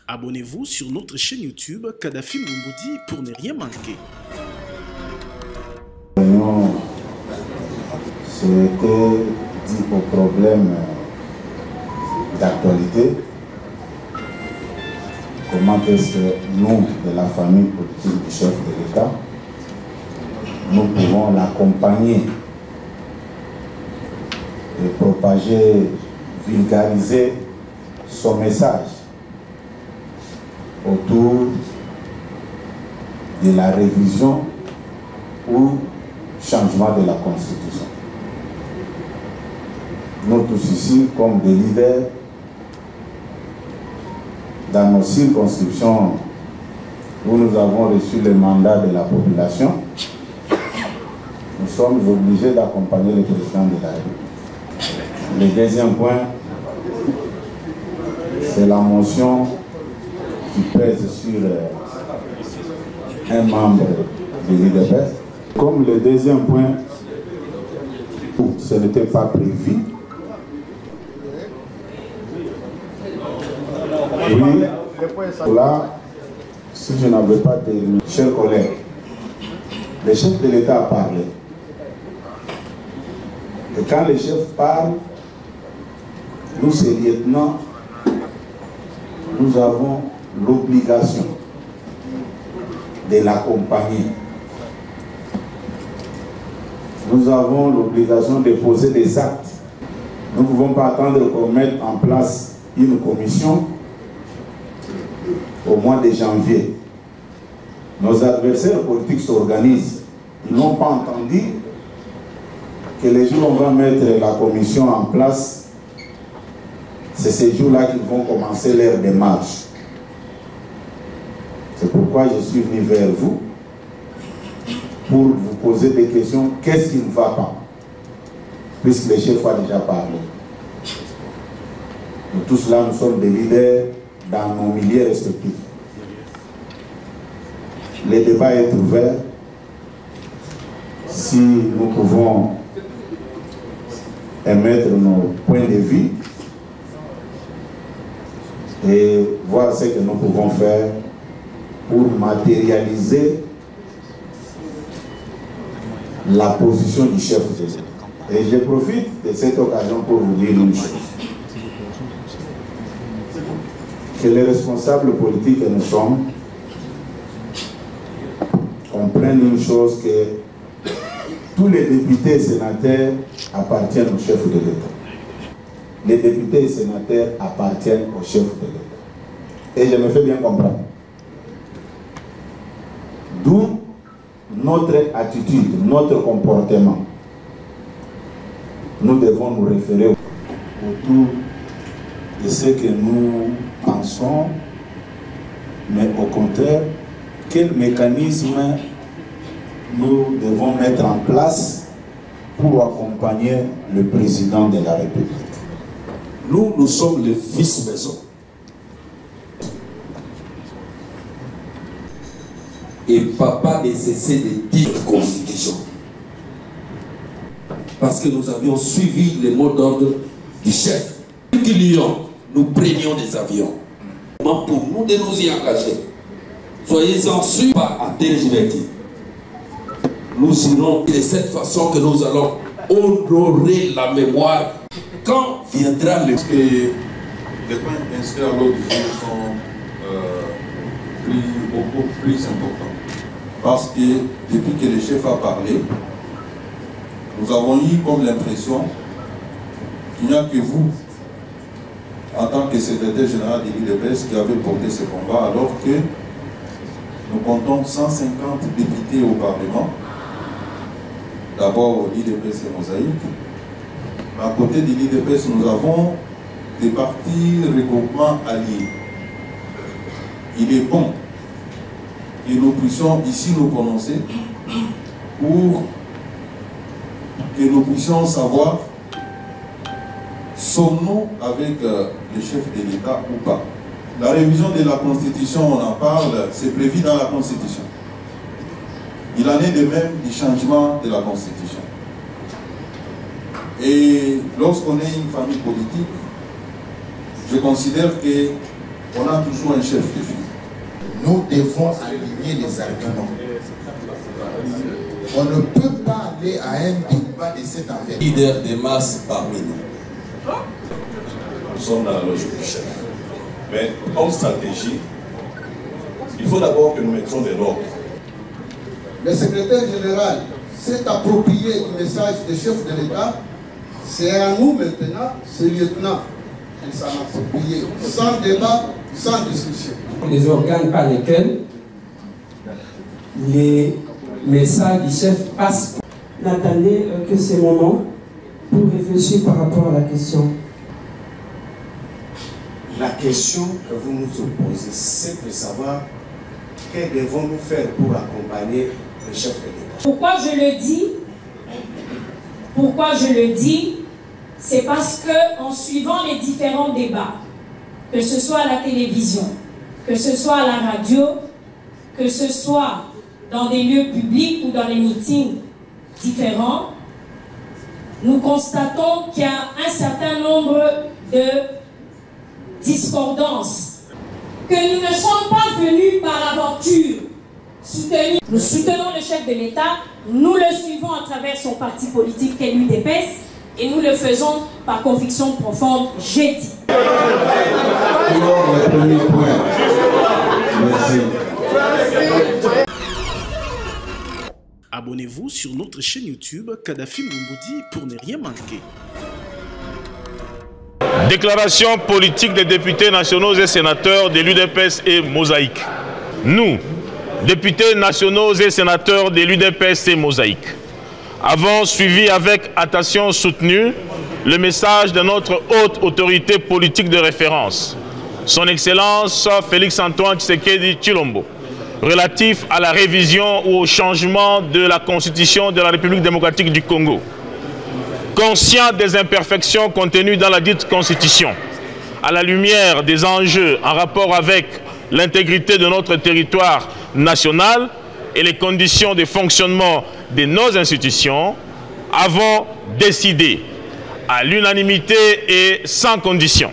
Abonnez-vous sur notre chaîne YouTube Kadhafi Moumoudi pour ne rien manquer. C'était dit aux problèmes d'actualité. Comment est-ce que nous, de la famille politique du chef de l'État, nous pouvons l'accompagner et propager, vulgariser son message autour de la révision ou changement de la Constitution. Nous tous ici, comme des leaders, dans nos circonscriptions où nous avons reçu le mandat de la population, nous sommes obligés d'accompagner le président de la République. Le deuxième point, c'est la motion qui pèse sur un membre de l'IDPS. Comme le deuxième point, ce n'était pas prévu. Oui, là, si je n'avais pas terminé, chers collègues, le chef de l'État a parlé. Et quand le chef parle, nous, ces lieutenants, nous avons l'obligation de l'accompagner. Nous avons l'obligation de poser des actes. Nous ne pouvons pas attendre qu'on mette en place une commission au mois de janvier. Nos adversaires politiques s'organisent. Ils n'ont pas entendu que les jours où on va mettre la commission en place, c'est ces jours-là qu'ils vont commencer leur démarche. C'est pourquoi je suis venu vers vous pour vous poser des questions. Qu'est-ce qui ne va pas? Puisque le chef a déjà parlé. Nous tous là, nous sommes des leaders dans nos milieux respectifs. Le débat est ouvert. Si nous pouvons émettre nos points de vue et voir ce que nous pouvons faire pour matérialiser la position du chef de l'État. Et je profite de cette occasion pour vous dire une chose. Que les responsables politiques que nous sommes comprennent une chose, que tous les députés et sénateurs appartiennent au chef de l'État. Les députés et sénateurs appartiennent au chef de l'État. Et je me fais bien comprendre. D'où notre attitude, notre comportement. Nous devons nous référer autour de ce que nous pensons, mais au contraire, quel mécanisme nous devons mettre en place pour accompagner le président de la République. Nous sommes les fils maison. Et papa n'a cessé de dire constitution. Parce que nous avions suivi les mots d'ordre du chef. Nous prenions des avions. Pour nous de nous y engager. Soyez-en sûrs, pas à tergiverser. Nous irons de cette façon que nous allons honorer la mémoire. Quand viendra le... Parce que les points inscrits à l'ordre du jour sont beaucoup plus importants. Parce que depuis que le chef a parlé, nous avons eu comme l'impression qu'il n'y a que vous, en tant que secrétaire général de l'IDPS, qui avez porté ce combat, alors que nous comptons 150 députés au Parlement. D'abord, l'IDPS et Mosaïque. À côté de l'IDPS, nous avons des partis regroupements alliés. Il est bon que nous puissions ici nous prononcer pour que nous puissions savoir sommes-nous avec le chef de l'État ou pas. La révision de la Constitution, on en parle, c'est prévu dans la Constitution. Il en est de même du changement de la Constitution. Et lorsqu'on est une famille politique, je considère que On a toujours un chef de file. Nous devons aligner les arguments. On ne peut pas aller à un débat de cette envergure. Leader des masses parmi nous. Nous sommes dans la logique du chef. Mais comme stratégie, il faut d'abord que nous mettions de l'ordre. Le secrétaire général s'est approprié du message du chef de l'État. C'est à nous maintenant, ce lieutenant, de s'en approprier, sans débat, sans discussion. Les organes par lesquels les messages du chef passent. N'attendez que ce moment pour réfléchir par rapport à la question. La question que vous nous posez, c'est de savoir que devons-nous faire pour accompagner le chef de l'État. Pourquoi je le dis, c'est parce que en suivant les différents débats, que ce soit à la télévision, que ce soit à la radio, que ce soit dans des lieux publics ou dans les meetings différents, nous constatons qu'il y a un certain nombre de discordances, que nous ne sommes pas venus par aventure soutenir. Nous soutenons le chef de l'État, nous le suivons à travers son parti politique qu'est l'UDPS et nous le faisons par conviction profonde, j'ai dit. Le premier point. Merci. Abonnez-vous sur notre chaîne YouTube Kadhafi Moumoudi pour ne rien manquer. Déclaration politique des députés nationaux et sénateurs de l'UDPS et Mosaïque. Nous, députés nationaux et sénateurs de l'UDPS et Mosaïque, avons suivi avec attention soutenue le message de notre haute autorité politique de référence, son Excellence Félix-Antoine Tshisekedi Tshilombo, relatif à la révision ou au changement de la Constitution de la République démocratique du Congo. Conscient des imperfections contenues dans la dite Constitution, à la lumière des enjeux en rapport avec l'intégrité de notre territoire national et les conditions de fonctionnement de nos institutions, avons décidé à l'unanimité et sans condition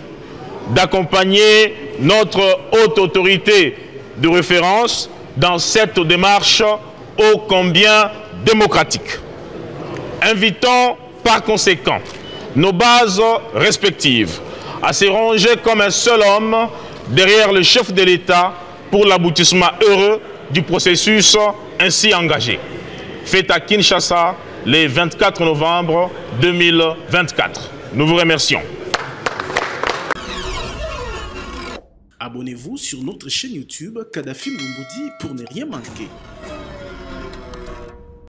d'accompagner notre haute autorité de référence dans cette démarche ô combien démocratique. Invitons par conséquent nos bases respectives à se ranger comme un seul homme derrière le chef de l'État pour l'aboutissement heureux du processus ainsi engagé. Fait à Kinshasa le 24 novembre 2024. Nous vous remercions. Abonnez-vous sur notre chaîne YouTube Kadhafi Moumoudi pour ne rien manquer.